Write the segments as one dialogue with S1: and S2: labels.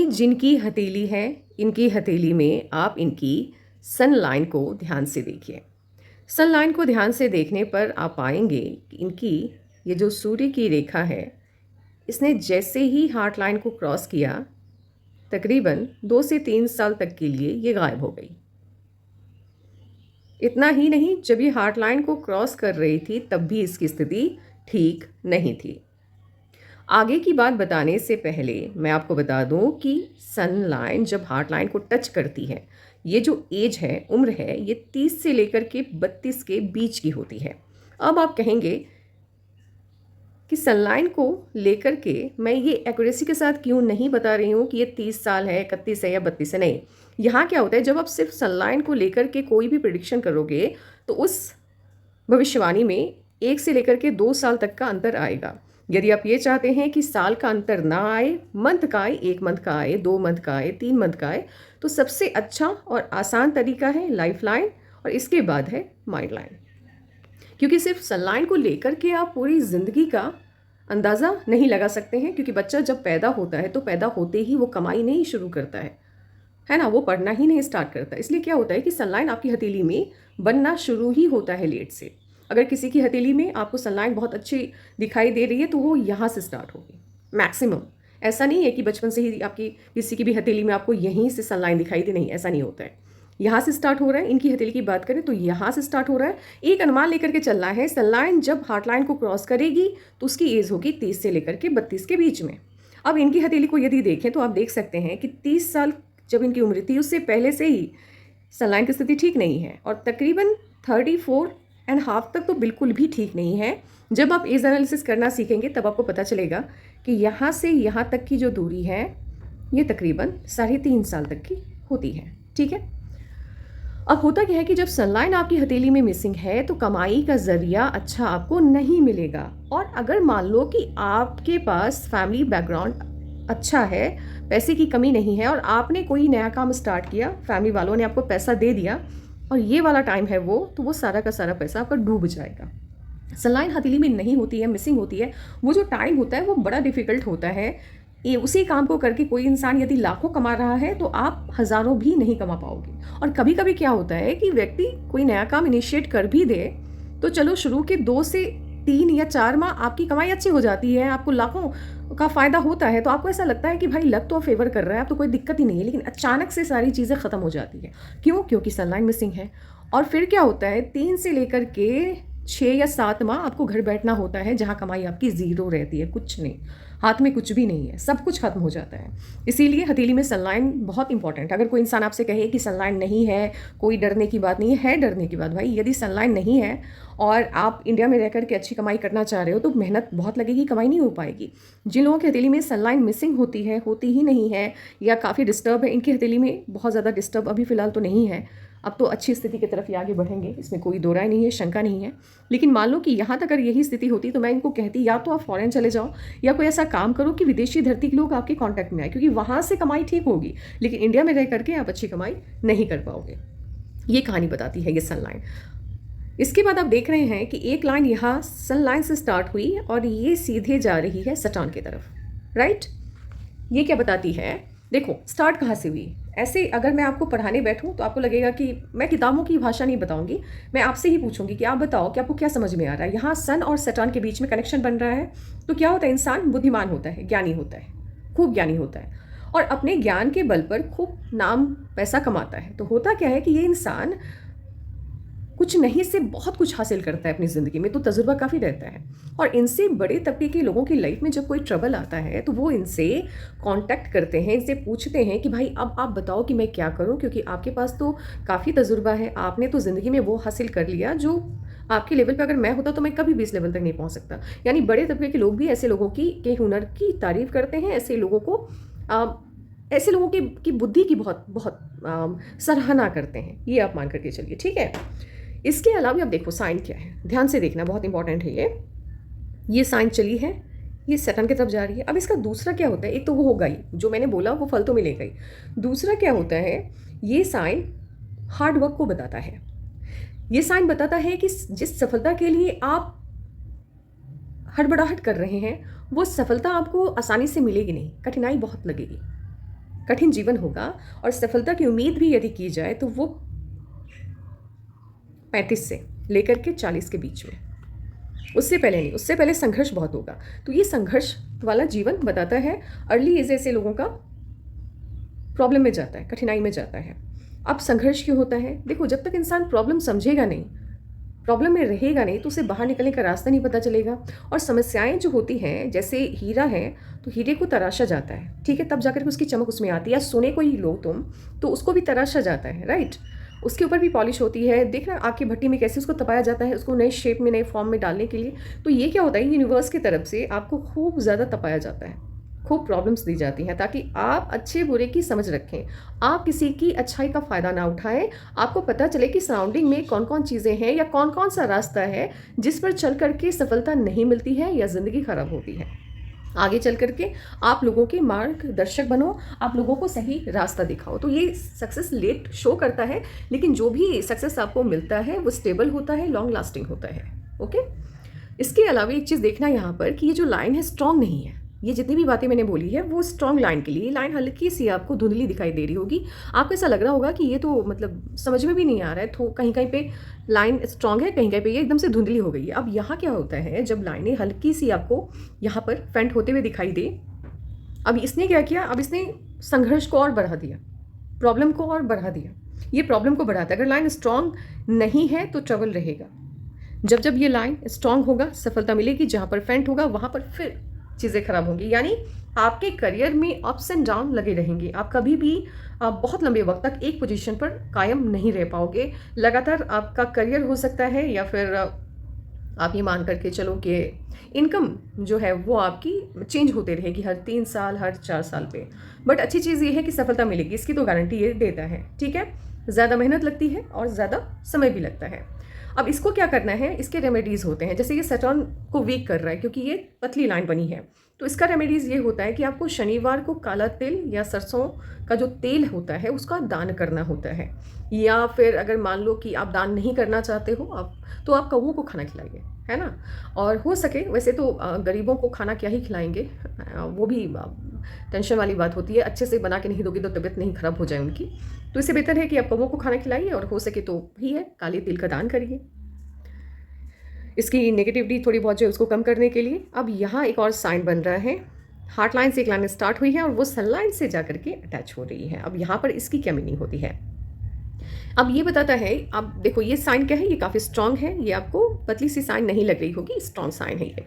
S1: ये जिनकी हथेली है, इनकी हथेली में आप इनकी सन लाइन को ध्यान से देखिए। सन लाइन को ध्यान से देखने पर आप पाएंगे कि इनकी ये जो सूर्य की रेखा है, इसने जैसे ही हार्ट लाइन को क्रॉस किया, तकरीबन 2 से 3 साल तक के लिए ये गायब हो गई। इतना ही नहीं, जब ये हार्ट लाइन को क्रॉस कर रही थी तब भी इसकी स्थिति ठीक नहीं थी। आगे की बात बताने से पहले मैं आपको बता दूं कि सन लाइन जब हार्ट लाइन को टच करती है, ये जो एज है, उम्र है, ये 30 से लेकर के 32 के बीच की होती है। अब आप कहेंगे कि सनलाइन को लेकर के मैं ये एक्यूरेसी के साथ क्यों नहीं बता रही हूँ कि ये 30 साल है, 31 है या 32 है। नहीं, यहाँ क्या होता है, जब आप सिर्फ सनलाइन को लेकर के कोई भी प्रिडिक्शन करोगे तो उस भविष्यवाणी में 1 से लेकर के 2 साल तक का अंतर आएगा। यदि आप ये चाहते हैं कि साल का अंतर ना आए, मंथ का आए, 1 मंथ का आए, 2 मंथ का आए, 3 मंथ का आए, तो सबसे अच्छा और आसान तरीका है लाइफ लाइन और इसके बाद है माइंड लाइन। क्योंकि सिर्फ सनलाइन को लेकर के आप पूरी ज़िंदगी का अंदाज़ा नहीं लगा सकते हैं, क्योंकि बच्चा जब पैदा होता है तो पैदा होते ही वो कमाई नहीं शुरू करता है ना, वो पढ़ना ही नहीं स्टार्ट करता। इसलिए क्या होता है कि सनलाइन आपकी हथेली में बनना शुरू ही होता है लेट से। अगर किसी की हथेली में आपको सनलाइन बहुत अच्छी दिखाई दे रही है तो वो यहाँ से स्टार्ट होगी मैक्सिमम। ऐसा नहीं है कि बचपन से ही आपकी किसी की भी हथेली में आपको यहीं से सनलाइन दिखाई दे, नहीं, ऐसा नहीं होता है। यहाँ से स्टार्ट हो रहा है। इनकी हथेली की बात करें तो यहाँ से स्टार्ट हो रहा है। एक अनुमान लेकर के चलना है, सनलाइन जब हार्ट लाइन को क्रॉस करेगी तो उसकी एज होगी 30 से लेकर के 32 के बीच में। अब इनकी हथेली को यदि देखें तो आप देख सकते हैं कि 30 साल जब इनकी उम्र थी उससे पहले से ही सनलाइन की स्थिति ठीक नहीं है, और तकरीबन 34.5 तक तो बिल्कुल भी ठीक नहीं है। जब आप एज एनालिसिस करना सीखेंगे तब आपको पता चलेगा कि यहाँ से यहाँ तक की जो दूरी है ये तकरीबन 3.5 साल तक की होती है। ठीक है, अब होता क्या है कि जब सनलाइन आपकी हथेली में मिसिंग है तो कमाई का ज़रिया अच्छा आपको नहीं मिलेगा। और अगर मान लो कि आपके पास फैमिली बैकग्राउंड अच्छा है, पैसे की कमी नहीं है, और आपने कोई नया काम स्टार्ट किया, फैमिली वालों ने आपको पैसा दे दिया और ये वाला टाइम है वो, तो वो सारा का सारा पैसा आपका डूब जाएगा। सनलाइन हथेली में नहीं होती है, मिसिंग होती है, वो जो टाइम होता है वो बड़ा डिफ़िकल्ट होता है। ये उसी काम को करके कोई इंसान यदि लाखों कमा रहा है तो आप हज़ारों भी नहीं कमा पाओगे। और कभी कभी क्या होता है कि व्यक्ति कोई नया काम इनिशिएट कर भी दे तो चलो शुरू के 2 से 3 या 4 माह आपकी कमाई अच्छी हो जाती है, आपको लाखों का फ़ायदा होता है, तो आपको ऐसा लगता है कि भाई लक तो फेवर कर रहा है, अब तो कोई दिक्कत ही नहीं है। लेकिन अचानक से सारी चीज़ें ख़त्म हो जाती है। क्यों? क्योंकि सनलाइन मिसिंग है। और फिर क्या होता है, 3 से लेकर के 6 या 7 माह आपको घर बैठना होता है, जहाँ कमाई आपकी ज़ीरो रहती है, कुछ नहीं, हाथ में कुछ भी नहीं है, सब कुछ खत्म हो जाता है। इसीलिए हथेली में सनलाइन बहुत इंपॉर्टेंट है। अगर कोई इंसान आपसे कहे कि सनलाइन नहीं है, कोई डरने की बात नहीं है डरने की बात। भाई यदि सनलाइन नहीं है और आप इंडिया में रहकर के अच्छी कमाई करना चाह रहे हो तो मेहनत बहुत लगेगी, कमाई नहीं हो पाएगी। जिन लोगों की हथेली में सनलाइन मिसिंग होती है, होती ही नहीं है, या काफ़ी डिस्टर्ब है, इनकी हथेली में बहुत ज़्यादा डिस्टर्ब अभी फ़िलहाल तो नहीं है, अब तो अच्छी स्थिति की तरफ ही आगे बढ़ेंगे, इसमें कोई दो राय नहीं है, शंका नहीं है। लेकिन मान लो कि यहाँ तक अगर यही स्थिति होती तो मैं इनको कहती या तो आप फॉरेन चले जाओ या कोई ऐसा काम करो कि विदेशी धरती के लोग आपके कांटेक्ट में आए, क्योंकि वहाँ से कमाई ठीक होगी, लेकिन इंडिया में रह करके आप अच्छी कमाई नहीं कर पाओगे। ये कहानी बताती है ये सनलाइन। इसके बाद आप देख रहे हैं कि एक लाइन यहाँ सनलाइन से स्टार्ट हुई और ये सीधे जा रही है सैटर्न की तरफ, राइट। ये क्या बताती है, देखो स्टार्ट कहाँ से हुई। ऐसे अगर मैं आपको पढ़ाने बैठूं तो आपको लगेगा कि मैं किताबों की भाषा नहीं बताऊंगी, मैं आपसे ही पूछूंगी कि आप बताओ कि आपको क्या समझ में आ रहा है। यहाँ सन और सैटर्न के बीच में कनेक्शन बन रहा है, तो क्या होता है, इंसान बुद्धिमान होता है, ज्ञानी होता है, खूब ज्ञानी होता है, और अपने ज्ञान के बल पर खूब नाम पैसा कमाता है। तो होता क्या है कि ये इंसान कुछ नहीं से बहुत कुछ हासिल करता है अपनी ज़िंदगी में, तो तजुर्बा काफ़ी रहता है। और इनसे बड़े तबके के लोगों की लाइफ में जब कोई ट्रबल आता है तो वो इनसे कांटेक्ट करते हैं, इनसे पूछते हैं कि भाई अब आप बताओ कि मैं क्या करूं, क्योंकि आपके पास तो काफ़ी तजुर्बा है, आपने तो ज़िंदगी में वो हासिल कर लिया जो आपके लेवल पर अगर मैं होता तो मैं कभी भी इस लेवल तक नहीं पहुँच सकता। यानी बड़े तबके के लोग भी ऐसे लोगों के हुनर की तारीफ़ करते हैं, ऐसे लोगों को ऐसे लोगों की बुद्धि की बहुत बहुत सराहना करते हैं, ये आप मान करके चलिए, ठीक है। इसके अलावा अब देखो साइन क्या है, ध्यान से देखना, बहुत इंपॉर्टेंट है ये साइन चली है, ये सैटर्न की तरफ जा रही है। अब इसका दूसरा क्या होता है, एक तो वो होगा ही, जो मैंने बोला वो फल तो मिलेगा ही। दूसरा क्या होता है, ये साइन हार्ड वर्क को बताता है। ये साइन बताता है कि जिस सफलता के लिए आप हड़बड़ाहट कर रहे हैं वो सफलता आपको आसानी से मिलेगी नहीं, कठिनाई बहुत लगेगी। कठिन जीवन होगा और सफलता की उम्मीद भी यदि की जाए तो वो 35 से लेकर के 40 के बीच में, उससे पहले नहीं, उससे पहले संघर्ष बहुत होगा। तो ये संघर्ष वाला जीवन बताता है अर्ली एज ऐसे लोगों का प्रॉब्लम में जाता है, कठिनाई में जाता है। अब संघर्ष क्यों होता है? देखो, जब तक इंसान प्रॉब्लम समझेगा नहीं, प्रॉब्लम में रहेगा नहीं, तो उसे बाहर निकलने का रास्ता नहीं पता चलेगा। और समस्याएं जो होती हैं, जैसे हीरा है तो हीरे को तराशा जाता है, ठीक है, तब जाकर के उसकी चमक उसमें आती है। या सोने को ही लो तुम, तो उसको भी तराशा जाता है, राइट। उसके ऊपर भी पॉलिश होती है, देखना आग की भट्टी में कैसे उसको तपाया जाता है, उसको नए शेप में, नए फॉर्म में डालने के लिए। तो ये क्या होता है, यूनिवर्स की तरफ से आपको खूब ज़्यादा तपाया जाता है, खूब प्रॉब्लम्स दी जाती हैं, ताकि आप अच्छे बुरे की समझ रखें, आप किसी की अच्छाई का फ़ायदा ना उठाएं। आपको पता चले कि सराउंडिंग में कौन कौन चीज़ें हैं या कौन कौन सा रास्ता है जिस पर चल करके सफलता नहीं मिलती है या ज़िंदगी खराब होती है। आगे चल करके आप लोगों के मार्गदर्शक बनो, आप लोगों को सही रास्ता दिखाओ। तो ये सक्सेस लेट शो करता है, लेकिन जो भी सक्सेस आपको मिलता है वो स्टेबल होता है, लॉन्ग लास्टिंग होता है। ओके, इसके अलावा एक चीज़ देखना यहाँ पर कि ये जो लाइन है स्ट्रांग नहीं है। ये जितनी भी बातें मैंने बोली है वो स्ट्रांग लाइन के लिए, लाइन हल्की सी आपको धुंधली दिखाई दे रही होगी। आपको ऐसा लग रहा होगा कि ये तो मतलब समझ में भी नहीं आ रहा है, तो कहीं कहीं पे लाइन स्ट्रांग है, कहीं कहीं पे ये एकदम से धुंधली हो गई है। अब यहाँ क्या होता है, जब लाइनें हल्की सी आपको यहाँ पर फेंट होते हुए दिखाई दे, अब इसने क्या किया, अब इसने संघर्ष को और बढ़ा दिया, प्रॉब्लम को और बढ़ा दिया। ये प्रॉब्लम को बढ़ाता है। अगर लाइन स्ट्रांग नहीं है तो ट्रबल रहेगा। जब जब ये लाइन स्ट्रांग होगा, सफलता मिलेगी। जहाँ पर फेंट होगा वहाँ पर फिर चीज़ें खराब होंगी। यानी आपके करियर में अप्स एंड डाउन लगे रहेंगे। आप कभी भी बहुत लंबे वक्त तक एक पोजीशन पर कायम नहीं रह पाओगे। लगातार आपका करियर हो सकता है, या फिर आप ये मान करके चलो कि इनकम जो है वो आपकी चेंज होते रहेगी हर 3 साल, हर 4 साल पे। बट अच्छी चीज़ ये है कि सफलता मिलेगी, इसकी तो गारंटी ये देता है, ठीक है। ज़्यादा मेहनत लगती है और ज़्यादा समय भी लगता है। अब इसको क्या करना है, इसके रेमेडीज़ होते हैं। जैसे ये सैटर्न को वीक कर रहा है क्योंकि ये पतली लाइन बनी है, तो इसका रेमेडीज़ ये होता है कि आपको शनिवार को काला तिल या सरसों का जो तेल होता है उसका दान करना होता है। या फिर अगर मान लो कि आप दान नहीं करना चाहते हो आप, तो आप कौवों को खाना खिलाइए, है ना। और हो सके, वैसे तो गरीबों को खाना क्या ही खिलाएंगे, वो भी टेंशन वाली बात होती है। अच्छे से बना के नहीं दोगे तो तबीयत नहीं खराब हो जाए उनकी। तो इससे बेहतर है कि आप कौवों को खाना खिलाइए, और हो सके तो भी है काले तिल का दान करिए, इसकी नेगेटिविटी थोड़ी बहुत जो है उसको कम करने के लिए। अब यहाँ एक और साइन बन रहा है, हार्ट लाइन से एक लाइन स्टार्ट हुई है और वो सन लाइन से जा करके अटैच हो रही है। अब यहाँ पर इसकी क्या मीनिंग होती है, अब ये बताता है। अब देखो ये साइन क्या है, ये काफ़ी स्ट्रांग है, ये आपको पतली सी साइन नहीं लग रही होगी, स्ट्रांग साइन है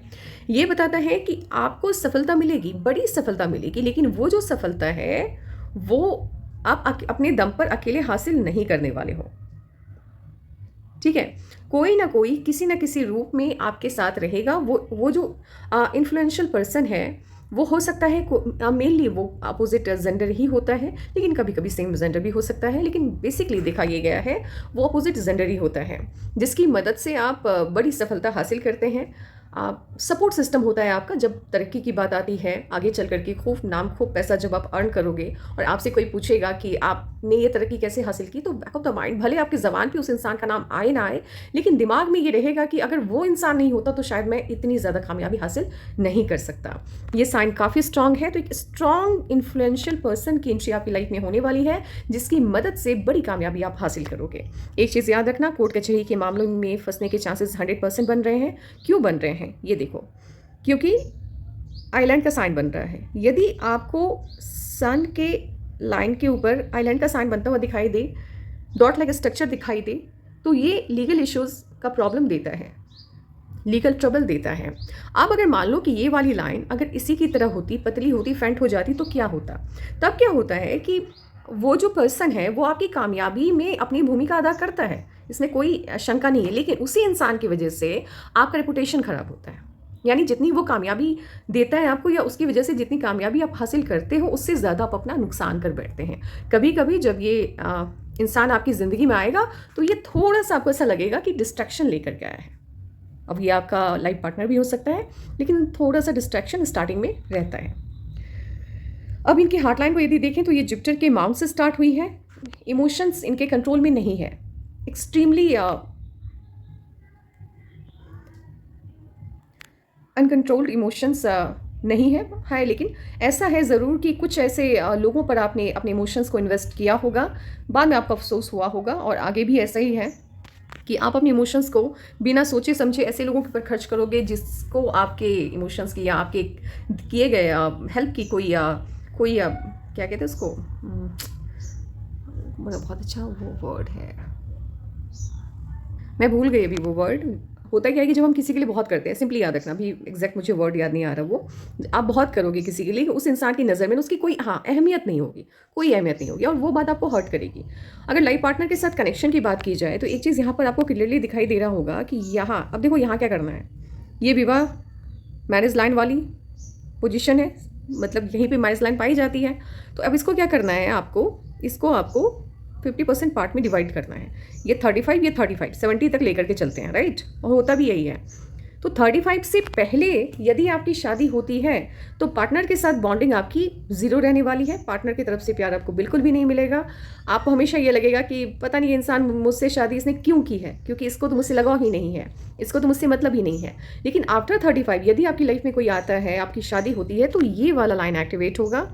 S1: ये बताता है कि आपको सफलता मिलेगी, बड़ी सफलता मिलेगी, लेकिन वो जो सफलता है वो आप अपने दम पर अकेले हासिल नहीं करने वाले हो, ठीक है। कोई ना कोई किसी ना किसी रूप में आपके साथ रहेगा। वो जो इन्फ्लुएंशियल पर्सन है वो हो सकता है मेनली वो अपोजिट जेंडर ही होता है, लेकिन कभी कभी सेम जेंडर भी हो सकता है, लेकिन बेसिकली देखा ये गया है वो अपोजिट जेंडर ही होता है, जिसकी मदद से आप बड़ी सफलता हासिल करते हैं। सपोर्ट सिस्टम होता है आपका। जब तरक्की की बात आती है, आगे चल करके खूब नाम, खूब पैसा जब आप अर्न करोगे और आपसे कोई पूछेगा कि आपने ये तरक्की कैसे हासिल की, तो बैक ऑफ द माइंड भले आपकी ज़बान पे उस इंसान का नाम आए ना आए, लेकिन दिमाग में ये रहेगा कि अगर वो इंसान नहीं होता तो शायद मैं इतनी ज़्यादा कामयाबी हासिल नहीं कर सकता। ये साइन काफ़ी स्ट्रांग है। तो एक स्ट्रांग इन्फ्लुएंशियल पर्सन की एंट्री आपकी लाइफ में होने वाली है, जिसकी मदद से बड़ी कामयाबी आप हासिल करोगे। एक चीज़ याद रखना, कोर्ट कचहरी के मामलों में फंसने के चांसेस 100% बन रहे हैं। क्यों बन रहे हैं ये देखो, क्योंकि आइलैंड का साइन बन रहा है। यदि आपको सन के लाइन के ऊपर आइलैंड का साइन बनता हुआ दिखाई दे, डॉट लाइक स्ट्रक्चर दिखाई दे, तो ये लीगल इश्यूज का प्रॉब्लम देता है, लीगल ट्रबल देता है। अब अगर मान लो कि ये वाली लाइन अगर इसी की तरह होती, पतली होती, फेंट हो जाती, तो क्या होता। तब क्या होता है कि वो जो पर्सन है वो आपकी कामयाबी में अपनी भूमिका अदा करता है, इसमें कोई शंका नहीं है, लेकिन उसी इंसान की वजह से आपका रेपुटेशन खराब होता है। यानी जितनी वो कामयाबी देता है आपको, या उसकी वजह से जितनी कामयाबी आप हासिल करते हो, उससे ज़्यादा आप अपना नुकसान कर बैठते हैं। कभी कभी जब ये इंसान आपकी ज़िंदगी में आएगा तो ये थोड़ा सा आपको ऐसा लगेगा कि डिस्ट्रैक्शन लेकर के आया है। अब ये आपका लाइफ पार्टनर भी हो सकता है, लेकिन थोड़ा सा डिस्ट्रैक्शन स्टार्टिंग में रहता है। अब इनकी हार्टलाइन को यदि देखें तो ये जुपिटर के माउंट से स्टार्ट हुई है। इमोशंस इनके कंट्रोल में नहीं है, एक्सट्रीमली अनकंट्रोल्ड इमोशंस नहीं है लेकिन ऐसा है ज़रूर कि कुछ ऐसे लोगों पर आपने अपने इमोशंस को इन्वेस्ट किया होगा, बाद में आपको अफसोस हुआ होगा, और आगे भी ऐसा ही है कि आप अपने इमोशंस को बिना सोचे समझे ऐसे लोगों के ऊपर खर्च करोगे जिसको आपके इमोशंस की या आपके किए गए हेल्प की कोई क्या कहते हैं उसको, बहुत अच्छा वो वर्ड है, मैं भूल गई अभी वो वर्ड। होता क्या है कि जब हम किसी के लिए बहुत करते हैं, सिंपली याद रखना, अभी एग्जैक्ट मुझे वर्ड याद नहीं आ रहा, वो आप बहुत करोगे किसी के लिए, उस इंसान की नज़र में उसकी कोई अहमियत नहीं होगी, कोई अहमियत नहीं होगी, और वो बात आपको हर्ट करेगी। अगर लाइफ पार्टनर के साथ कनेक्शन की बात की जाए तो एक चीज़ यहाँ पर आपको क्लियरली दिखाई दे रहा होगा कि यहाँ, अब देखो यहाँ क्या करना है, ये विवाह मैरिज लाइन वाली पोजीशन है, मतलब यहीं पे मैरिज लाइन पाई जाती है। तो अब इसको क्या करना है, इसको आपको 50% पार्ट में डिवाइड करना है। ये 35, ये 35, 70 तक लेकर के चलते हैं, राइट, और होता भी यही है। तो 35 से पहले यदि आपकी शादी होती है तो पार्टनर के साथ बॉन्डिंग आपकी ज़ीरो रहने वाली है, पार्टनर की तरफ से प्यार आपको बिल्कुल भी नहीं मिलेगा। आपको हमेशा ये लगेगा कि पता नहीं ये इंसान मुझसे शादी इसने क्यों की है, क्योंकि इसको तो मुझसे लगाव ही नहीं है, इसको तो मुझसे मतलब ही नहीं है। लेकिन आफ्टर 35 यदि आपकी लाइफ में कोई आता है, आपकी शादी होती है, तो ये वाला लाइन एक्टिवेट होगा,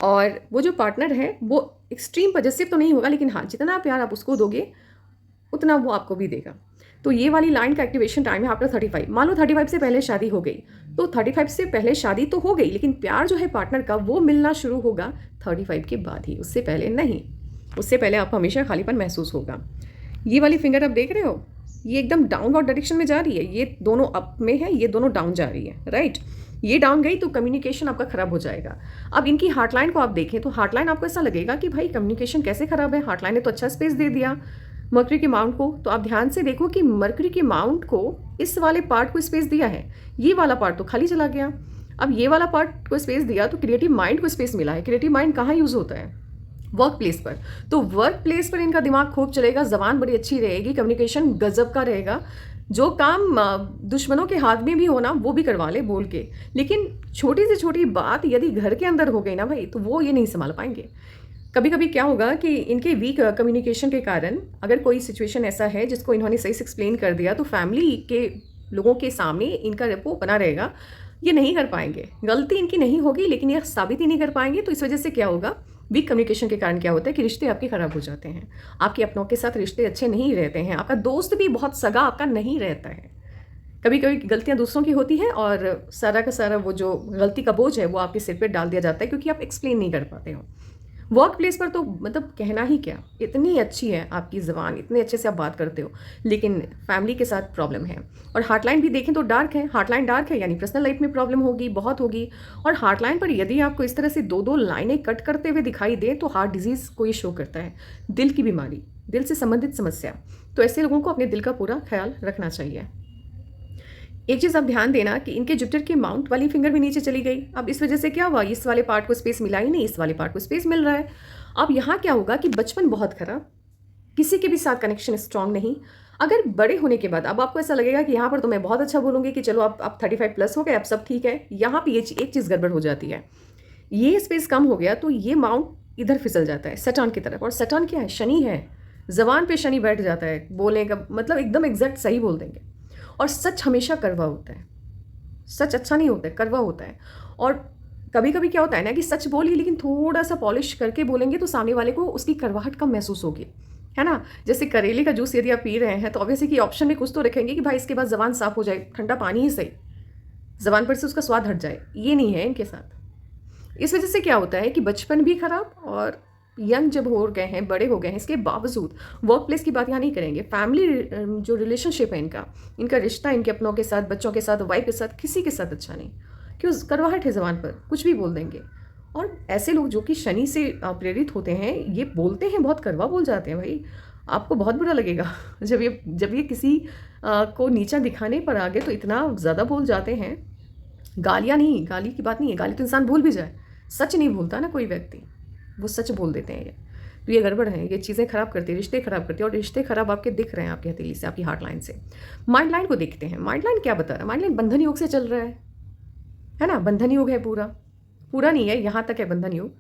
S1: और वो जो पार्टनर है वो एक्सट्रीम पॉजिटिव तो नहीं होगा, लेकिन हाँ, जितना प्यार आप उसको दोगे उतना वो आपको भी देगा। तो ये वाली लाइन का एक्टिवेशन टाइम है आफ्टर 35। मान लो 35 से पहले शादी हो गई, तो 35 से पहले शादी तो हो गई, लेकिन प्यार जो है पार्टनर का वो मिलना शुरू होगा 35 के बाद ही, उससे पहले नहीं। उससे पहले आपको हमेशा खालीपन महसूस होगा। ये वाली फिंगर आप देख रहे हो, ये एकदम डाउनवर्ड डायरेक्शन में जा रही है, ये दोनों अप में है, ये दोनों डाउन जा रही है, राइट। ये डाउन गई तो कम्युनिकेशन आपका खराब हो जाएगा। अब इनकी हार्टलाइन को आप देखें तो हार्टलाइन आपको ऐसा लगेगा कि भाई कम्युनिकेशन कैसे खराब है, हार्टलाइन ने तो अच्छा स्पेस दे दिया मर्करी के माउंट को। तो आप ध्यान से देखो कि मर्करी के माउंट को इस वाले पार्ट को स्पेस दिया है, ये वाला पार्ट तो खाली चला गया। अब ये वाला पार्ट को स्पेस दिया तो क्रिएटिव माइंड को स्पेस मिला है। क्रिएटिव माइंड कहाँ यूज़ होता है, वर्क प्लेस पर। तो वर्क प्लेस पर इनका दिमाग खूब चलेगा, जबान बड़ी अच्छी रहेगी, कम्युनिकेशन गजब का रहेगा, जो काम दुश्मनों के हाथ में भी होना वो भी करवा ले बोल के। लेकिन छोटी से छोटी बात यदि घर के अंदर हो गई ना भाई, तो वो ये नहीं संभाल पाएंगे। कभी कभी क्या होगा कि इनके वीक कम्युनिकेशन के कारण अगर कोई सिचुएशन ऐसा है जिसको इन्होंने सही से एक्सप्लेन कर दिया, तो फैमिली के लोगों के सामने इनका रेपो बना रहेगा, ये नहीं कर पाएंगे। गलती इनकी नहीं होगी लेकिन ये साबित ही नहीं कर पाएंगे। तो इस वजह से क्या होगा, वीक कम्युनिकेशन के कारण क्या होता है कि रिश्ते आपके खराब हो जाते हैं, आपके अपनों के साथ रिश्ते अच्छे नहीं रहते हैं, आपका दोस्त भी बहुत सगा आपका नहीं रहता है। कभी कभी गलतियां दूसरों की होती हैं और सारा का सारा वो जो गलती का बोझ है वो आपके सिर पे डाल दिया जाता है, क्योंकि आप एक्सप्लेन नहीं कर पाते हो। वर्क प्लेस पर तो मतलब कहना ही क्या, इतनी अच्छी है आपकी ज़बान, इतने अच्छे से आप बात करते हो, लेकिन फैमिली के साथ प्रॉब्लम है। और हार्टलाइन भी देखें तो डार्क है, हार्टलाइन डार्क है, यानी पर्सनल लाइफ में प्रॉब्लम होगी, बहुत होगी। और हार्टलाइन पर यदि आपको इस तरह से दो दो लाइनें कट करते हुए दिखाई दे तो हार्ट डिजीज़ को ये शो करता है, दिल की बीमारी, दिल से संबंधित समस्या। तो ऐसे लोगों को अपने दिल का पूरा ख्याल रखना चाहिए। एक चीज़ आप ध्यान देना कि इनके जुपिटर की माउंट वाली फिंगर भी नीचे चली गई। अब इस वजह से क्या हुआ, इस वाले पार्ट को स्पेस मिला ही नहीं, इस वाले पार्ट को स्पेस मिल रहा है। अब यहाँ क्या होगा कि बचपन बहुत खराब, किसी के भी साथ कनेक्शन स्ट्रांग नहीं। अगर बड़े होने के बाद अब आपको ऐसा लगेगा कि यहाँ पर तो मैं बहुत अच्छा बोलूँगी कि चलो आप 35 प्लस हो गए, अब सब ठीक है। यहाँ पर एक चीज़ गड़बड़ हो जाती है, ये स्पेस कम हो गया तो ये माउंट इधर फिसल जाता है सैटर्न की तरफ। और सैटर्न क्या है, शनि है, जबान पे शनि बैठ जाता है, बोलने का मतलब एकदम एग्जैक्ट सही बोल देंगे। और सच हमेशा कड़वा होता है, सच अच्छा नहीं होता है, कड़वा होता है। और कभी कभी क्या होता है ना कि सच बोली लेकिन थोड़ा सा पॉलिश करके बोलेंगे तो सामने वाले को उसकी कड़वाहट कम महसूस होगी, है ना। जैसे करेले का जूस यदि आप पी रहे हैं तो ऑब्वियसली कि ऑप्शन में कुछ तो रखेंगे कि भाई इसके बाद ज़बान साफ हो जाए, ठंडा पानी ही सही, ज़बान पर से उसका स्वाद हट जाए। ये नहीं है इनके साथ। इस वजह से क्या होता है कि बचपन भी खराब, और यंग जब हो गए हैं, बड़े हो गए हैं, इसके बावजूद वर्क प्लेस की बात यहाँ नहीं करेंगे। फैमिली जो रिलेशनशिप है इनका रिश्ता इनके अपनों के साथ, बच्चों के साथ, वाइफ के साथ, किसी के साथ अच्छा नहीं। क्यों, करवाहट है ज़बान पर, कुछ भी बोल देंगे। और ऐसे लोग जो कि शनि से प्रेरित होते हैं, ये बोलते हैं, बहुत कड़वा बोल जाते हैं भाई। आपको बहुत बुरा लगेगा जब ये किसी को नीचा दिखाने पर आगे तो इतना ज़्यादा बोल जाते हैं। गालियाँ नहीं, गाली की बात नहीं है, गाली तो इंसान भूल भी जाए, सच नहीं भूलता ना कोई व्यक्ति, वो सच बोल देते हैं। ये तो ये गड़बड़ है, ये चीज़ें खराब करती है, रिश्ते खराब करती है। और रिश्ते खराब आपके दिख रहे हैं आपकी हथेली से, आपकी हार्ट लाइन से। माइंड लाइन को देखते हैं, माइंड लाइन क्या बता रहा है। माइंड लाइन बंधन योग से चल रहा है ना, बंधन योग है, पूरा नहीं है, यहाँ तक है बंधन योग।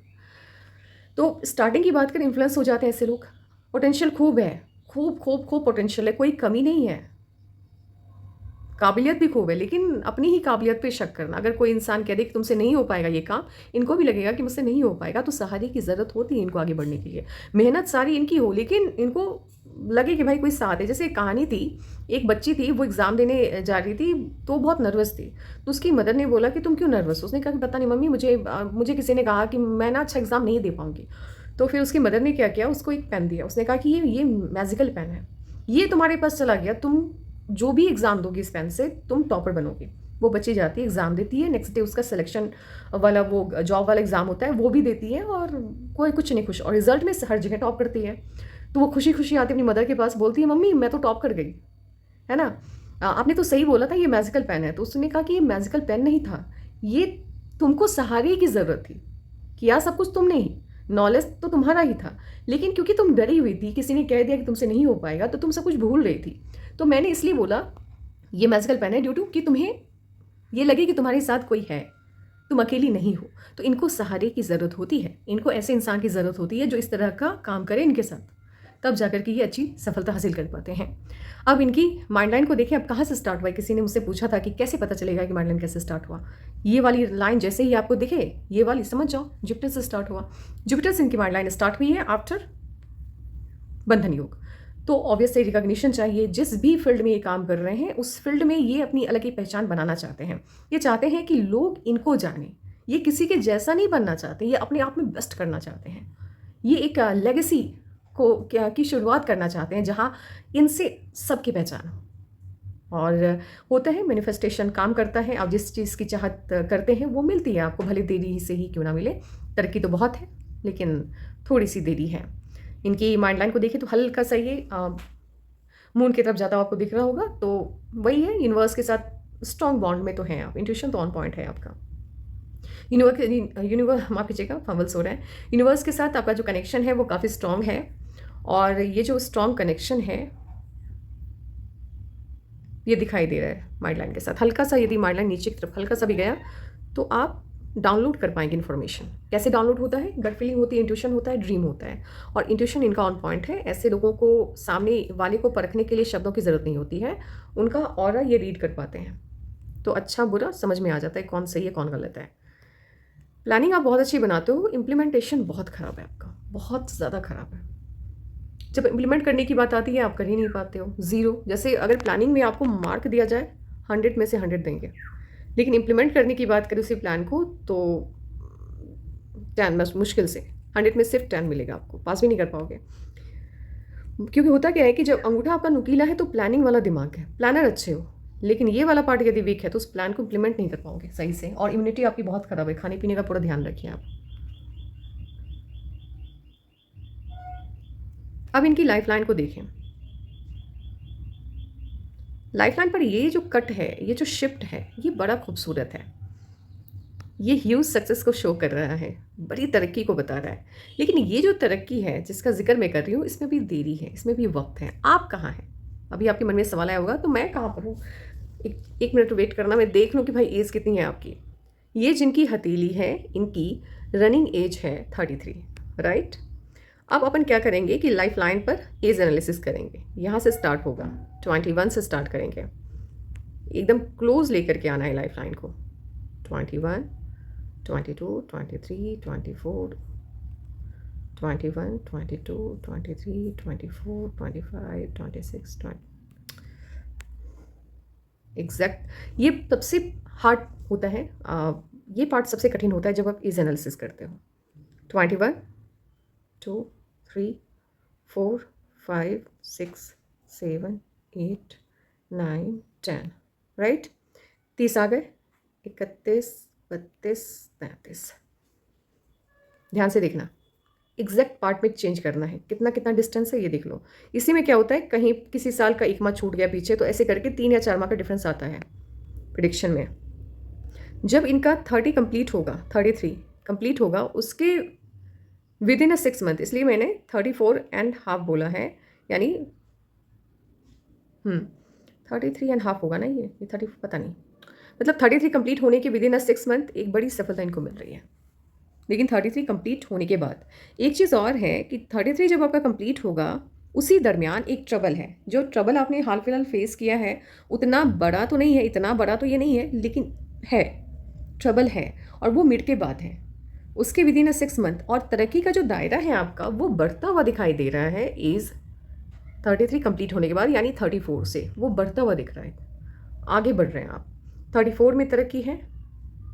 S1: तो स्टार्टिंग की बात करें, इन्फ्लुएंस हो जाते हैं ऐसे लोग। पोटेंशियल खूब है, खूब खूब खूब पोटेंशियल है, कोई कमी नहीं है, काबिलियत भी खूब है, लेकिन अपनी ही काबिलियत पे शक करना। अगर कोई इंसान कह दे कि तुमसे नहीं हो पाएगा ये काम, इनको भी लगेगा कि मुझसे नहीं हो पाएगा, तो सहारे की ज़रूरत होती है इनको आगे बढ़ने के लिए। मेहनत सारी इनकी हो, लेकिन इनको लगे कि भाई कोई साथ है। जैसे एक कहानी थी, एक बच्ची थी, वो एग्ज़ाम देने जा रही थी, तो बहुत नर्वस थी। तो उसकी मदर ने बोला कि तुम क्यों नर्वस हो? उसने कहा कि पता नहीं मम्मी, मुझे किसी ने कहा कि मैं ना अच्छा एग्ज़ाम नहीं दे पाऊँगी। तो फिर उसकी मदर ने क्या किया, उसको एक पेन दिया। उसने कहा कि ये मैजिकल पेन है, ये तुम्हारे पास चला गया, तुम जो भी एग्ज़ाम दोगी इस पेन से तुम टॉपर बनोगी। वो बच्ची जाती है, एग्ज़ाम देती है, नेक्स्ट डे उसका सिलेक्शन वाला वो जॉब वाला एग्ज़ाम होता है, वो भी देती है, और कोई कुछ नहीं खुश, और रिजल्ट में हर जगह टॉप करती है। तो वो खुशी खुशी आती है अपनी मदर के पास, बोलती है मम्मी मैं तो टॉप कर गई, है ना। आपने तो सही बोला था ये मैजिकल पेन है। तो उसने कहा कि ये मैजिकल पेन नहीं था, ये तुमको सहारे की ज़रूरत थी, किया सब कुछ तुमने ही, नॉलेज तो तुम्हारा ही था, लेकिन क्योंकि तुम डरी हुई थी, किसी ने कह दिया कि तुमसे नहीं हो पाएगा, तो तुम सब कुछ भूल रही थी। तो मैंने इसलिए बोला ये मैजिकल पेन है, ड्यू टू कि तुम्हें ये लगे कि तुम्हारे साथ कोई है, तुम अकेली नहीं हो। तो इनको सहारे की ज़रूरत होती है, इनको ऐसे इंसान की ज़रूरत होती है जो इस तरह का काम करे इनके साथ, तब जाकर के ये अच्छी सफलता हासिल कर पाते हैं। अब इनकी माइंड लाइन को देखें, अब कहाँ से स्टार्ट हुआ है। किसी ने मुझसे पूछा था कि कैसे पता चलेगा कि माइंड लाइन कैसे स्टार्ट हुआ। ये वाली लाइन जैसे ही आपको दिखे, ये वाली समझ जाओ जुपिटर से स्टार्ट हुआ। जुपिटर से इनकी माइंड लाइन स्टार्ट हुई है आफ्टर बंधन योग। तो ऑब्वियसली रिकॉग्निशन चाहिए, जिस भी फील्ड में ये काम कर रहे हैं उस फील्ड में ये अपनी अलग ही पहचान बनाना चाहते हैं। ये चाहते हैं कि लोग इनको जाने, ये किसी के जैसा नहीं बनना चाहते, ये अपने आप में बेस्ट करना चाहते हैं। ये एक लेगेसी को क्या की शुरुआत करना चाहते हैं जहाँ इनसे सबकी पहचान हो। और होता है मैनिफेस्टेशन काम करता है, आप जिस चीज़ की चाहत करते हैं वो मिलती है आपको, भले देरी से ही क्यों ना मिले। तरक्की तो बहुत है, लेकिन थोड़ी सी देरी है। इनकी माइंड लाइन को देखें तो हल्का सा ये मून की तरफ जाता हुआ आपको दिख रहा होगा, तो वही है, यूनिवर्स के साथ स्ट्रॉन्ग बॉन्ड में तो हैं आप। इंट्यूशन तो ऑन पॉइंट है आपका। यूनिवर्स माफ कीजिएगा, फंबल्स हो रहे हैं। यूनिवर्स के साथ आपका जो कनेक्शन है वो काफ़ी स्ट्रॉन्ग है, और ये जो स्ट्रॉन्ग कनेक्शन है ये दिखाई दे रहा है माइंड लाइन के साथ। हल्का सा यदि माइंड लाइन नीचे की तरफ हल्का सा भी गया तो आप डाउनलोड कर पाएंगे इन्फॉर्मेशन। कैसे डाउनलोड होता है? गट फीलिंग होती है, इंट्यूशन होता है, ड्रीम होता है, और इंट्यूशन इनका ऑन पॉइंट है। ऐसे लोगों को सामने वाले को परखने के लिए शब्दों की ज़रूरत नहीं होती है, उनका ऑरा ये रीड कर पाते हैं, तो अच्छा बुरा समझ में आ जाता है कौन सही है कौन गलत है। प्लानिंग आप बहुत अच्छी बनाते हो, इम्प्लीमेंटेशन बहुत ख़राब है आपका, बहुत ज़्यादा ख़राब है। जब इम्प्लीमेंट करने की बात आती है आप कर ही नहीं पाते हो, ज़ीरो। जैसे अगर प्लानिंग में आपको मार्क दिया जाए 100 में से 100 देंगे, लेकिन इम्प्लीमेंट करने की बात करें उसी प्लान को तो 10 बस मुश्किल से, 100 में सिर्फ 10 मिलेगा आपको, पास भी नहीं कर पाओगे। क्योंकि होता क्या है कि जब अंगूठा आपका नुकीला है तो प्लानिंग वाला दिमाग है, प्लानर अच्छे हो, लेकिन ये वाला पार्ट यदि वीक है तो उस प्लान को इम्प्लीमेंट नहीं कर पाओगे सही से, और इम्यूनिटी आपकी बहुत ख़राब है। खाने पीने का पूरा ध्यान रखिए आप। अब इनकी लाइफ लाइन को देखें। लाइफ लाइन पर ये जो कट है, ये जो शिफ्ट है, ये बड़ा खूबसूरत है। ये ह्यूज सक्सेस को शो कर रहा है, बड़ी तरक्की को बता रहा है। लेकिन ये जो तरक्की है जिसका जिक्र मैं कर रही हूँ, इसमें भी देरी है, इसमें भी वक्त है। आप कहाँ हैं? अभी आपके मन में सवाल आया होगा तो मैं कहाँ पर हूँ। एक मिनट वेट करना, मैं देख लूँ कि भाई एज कितनी है आपकी। ये जिनकी हथेली है इनकी रनिंग एज है 33, राइट। अब अपन क्या करेंगे कि लाइफ लाइन पर एज एनालिसिस करेंगे। यहाँ से स्टार्ट होगा, 21 से स्टार्ट करेंगे, एकदम क्लोज लेकर के आना है लाइफ लाइन को। 21, 22, 23, 24, 21, 22, 23, 24, 25, 26, 20। एग्जैक्ट ये सबसे हार्ड होता है, ये पार्ट सबसे कठिन होता है जब आप एज एनालिसिस करते हो। 21, 2, 3, 4, 5, 6, 7, 8, 9, 10, राइट। 30 आ गए, 31, 32, 33। ध्यान से देखना, एग्जैक्ट पार्ट में चेंज करना है, कितना कितना डिस्टेंस है ये देख लो। इसी में क्या होता है, कहीं किसी साल का 1 माह छूट गया पीछे तो ऐसे करके 3 या 4 माह का डिफरेंस आता है प्रिडिक्शन में। जब इनका 30 कंप्लीट होगा, 33 कंप्लीट होगा, उसके विद इन अ 6 मंथ, इसलिए मैंने 34.5 बोला है, यानी 33.5 होगा ना, ये 30 पता नहीं, मतलब 33 कंप्लीट होने के विद इन अ 6 मंथ एक बड़ी सफलता इनको मिल रही है। लेकिन 33 कंप्लीट होने के बाद एक चीज़ और है कि 33 जब आपका कंप्लीट होगा उसी दरमियान एक ट्रबल है। जो ट्रबल आपने हाल फिलहाल फेस किया है उतना बड़ा तो नहीं है, इतना बड़ा तो ये नहीं है, लेकिन है, ट्रबल है, और वो मिड के बाद है, उसके विदिन अ 6 मंथ। और तरक्की का जो दायरा है आपका वो बढ़ता हुआ दिखाई दे रहा है एज 33 कंप्लीट होने के बाद, यानी 34 से वो बढ़ता हुआ दिख रहा है, आगे बढ़ रहे हैं आप। 34 में तरक्की है,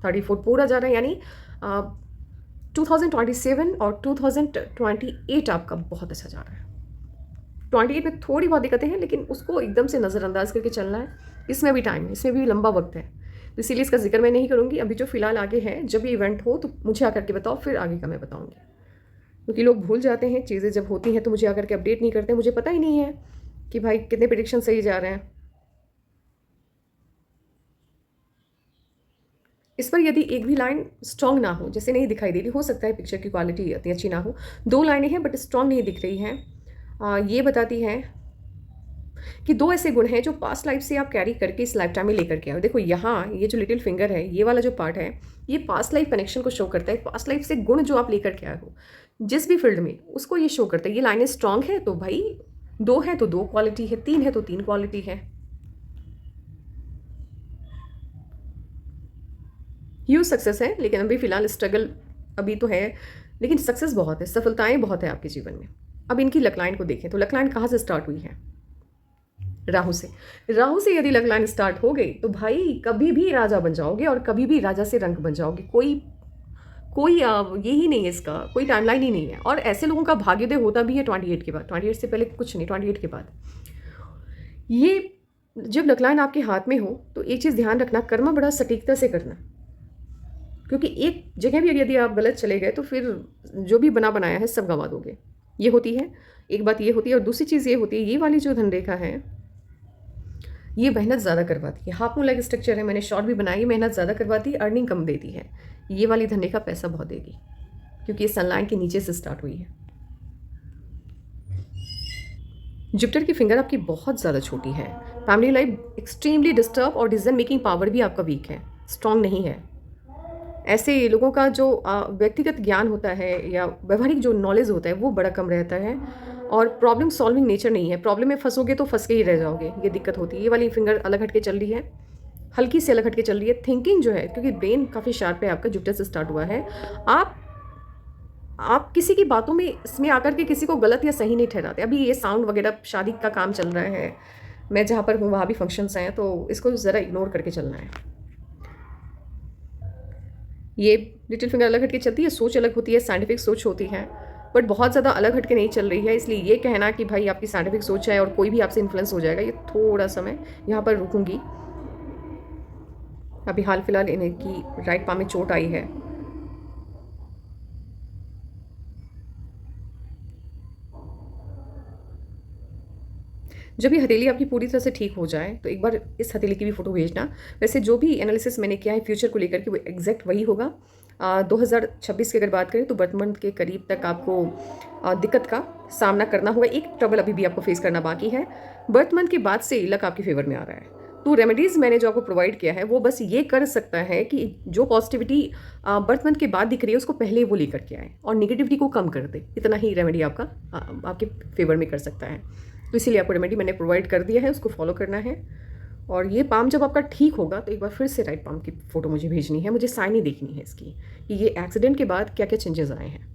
S1: 34 पूरा जा रहा है, यानी 2027 और 2028 आपका बहुत अच्छा जा रहा है। 28 में थोड़ी बहुत दिक्कतें हैं, लेकिन उसको एकदम से नज़रअंदाज करके चलना है, इसमें भी टाइम है, इसमें भी लंबा वक्त है, तो इसीलिए इसका जिक्र मैं नहीं करूँगी अभी। जो फिलहाल आगे है, जब ये इवेंट हो तो मुझे आकर के बताओ, फिर आगे का मैं बताऊँगी, क्योंकि लोग भूल जाते हैं चीज़ें जब होती हैं तो मुझे आकर के अपडेट नहीं करते, मुझे पता ही नहीं है कि भाई कितने प्रेडिक्शन सही जा रहे हैं। इस पर यदि एक भी लाइन स्ट्रांग ना हो, जैसे नहीं दिखाई दे रही, हो सकता है पिक्चर की क्वालिटी इतनी अच्छी ना हो, 2 लाइनें हैं बट स्ट्रांग नहीं दिख रही हैं, ये बताती हैं कि 2 ऐसे गुण हैं जो पास्ट लाइफ से आप कैरी करके इस लाइफ टाइम में लेकर के आए हो। देखो यहाँ ये जो लिटिल फिंगर है, ये वाला जो पार्ट है, ये पास्ट लाइफ कनेक्शन को शो करता है, पास्ट लाइफ से गुण जो आप लेकर के आए हो जिस भी फील्ड में, उसको ये शो करता है। ये लाइनें स्ट्रांग है तो भाई 2 है तो 2 क्वालिटी है, 3 है तो 3 क्वालिटी है। ह्यूज सक्सेस है, लेकिन अभी फिलहाल स्ट्रगल अभी तो है, लेकिन सक्सेस बहुत है, सफलताएं बहुत है आपके जीवन में। अब इनकी लकलाइन को देखें तो लकलाइन कहाँ से स्टार्ट हुई है? राहु से। राहु से यदि लकलाइन स्टार्ट हो गई तो भाई कभी भी राजा बन जाओगे और कभी भी राजा से रंक बन जाओगे। कोई कोई ये ही नहीं है, इसका कोई टाइमलाइन ही नहीं है। और ऐसे लोगों का भाग्योदय होता भी है 28 के बाद, 28 से पहले कुछ नहीं, 28 के बाद। ये जब लकलाइन आपके हाथ में हो तो एक चीज़ ध्यान रखना, कर्म बड़ा सटीकता से करना, क्योंकि एक जगह भी यदि आप गलत चले गए तो फिर जो भी बना बनाया है सब गंवा दोगे। ये होती है, एक बात ये होती है। और दूसरी चीज़ ये होती है, ये वाली जो धनरेखा है ये मेहनत ज़्यादा करवाती है। हाफ मून लाइक स्ट्रक्चर है, मैंने शॉर्ट भी बनाई, मेहनत ज़्यादा करवाती है, अर्निंग कम देती है। ये वाली धनरेखा पैसा बहुत देगी, क्योंकि ये सनलाइन के नीचे से स्टार्ट हुई है। जुपिटर की फिंगर आपकी बहुत ज़्यादा छोटी है, फैमिली लाइफ एक्सट्रीमली डिस्टर्ब, और डिसीजन मेकिंग पावर भी आपका वीक है, स्ट्रांग नहीं है। ऐसे लोगों का जो व्यक्तिगत ज्ञान होता है या व्यवहारिक जो नॉलेज होता है वो बड़ा कम रहता है, और प्रॉब्लम सॉल्विंग नेचर नहीं है। प्रॉब्लम में फंसोगे तो फंस के ही रह जाओगे, ये दिक्कत होती है। ये वाली फिंगर अलग हट के चल रही है, हल्की से अलग हट के चल रही है। थिंकिंग जो है, क्योंकि ब्रेन काफ़ी शार्प है आपका, जुपिटर से स्टार्ट हुआ है, आप किसी की बातों में इसमें आकर के किसी को गलत या सही नहीं ठहराते। अभी ये साउंड वगैरह शादी का काम चल रहा है, मैं जहाँ पर हूँ वहाँ भी फंक्शंस हैं, तो इसको ज़रा इग्नोर करके चलना है। ये लिटिल फिंगर अलग हटके चलती है, सोच अलग होती है, साइंटिफिक सोच होती है, बट बहुत ज़्यादा अलग हटके नहीं चल रही है। इसलिए ये कहना कि भाई आपकी साइंटिफिक सोच है और कोई भी आपसे इन्फ्लुएंस हो जाएगा, ये थोड़ा सा मैं यहाँ पर रुकूंगी। अभी हाल फिलहाल इनकी राइट पाम में चोट आई है। जब ये हथेली आपकी पूरी तरह से ठीक हो जाए तो एक बार इस हथेली की भी फ़ोटो भेजना। वैसे जो भी एनालिसिस मैंने किया है फ्यूचर को लेकर के वो एग्जैक्ट वही होगा। 2026 की अगर बात करें तो बर्थ मंथ के करीब तक आपको दिक्कत का सामना करना होगा। एक ट्रबल अभी भी आपको फेस करना बाकी है। बर्थ मंथ के बाद से लक आपके फेवर में आ रहा है। तो रेमेडीज़ मैंने जो आपको प्रोवाइड किया है वो बस ये कर सकता है कि जो पॉजिटिविटी बर्थ मंथ के बाद दिख रही है उसको पहले वो लेकर के आए और निगेटिविटी को कम कर दे। इतना ही रेमेडी आपका आपके फेवर में कर सकता है। तो इसीलिए आपको रेमेडी मैंने प्रोवाइड कर दिया है, उसको फॉलो करना है। और ये पाम जब आपका ठीक होगा तो एक बार फिर से राइट पाम की फ़ोटो मुझे भेजनी है, मुझे साइन ही देखनी है इसकी कि ये एक्सीडेंट के बाद क्या क्या चेंजेस आए हैं।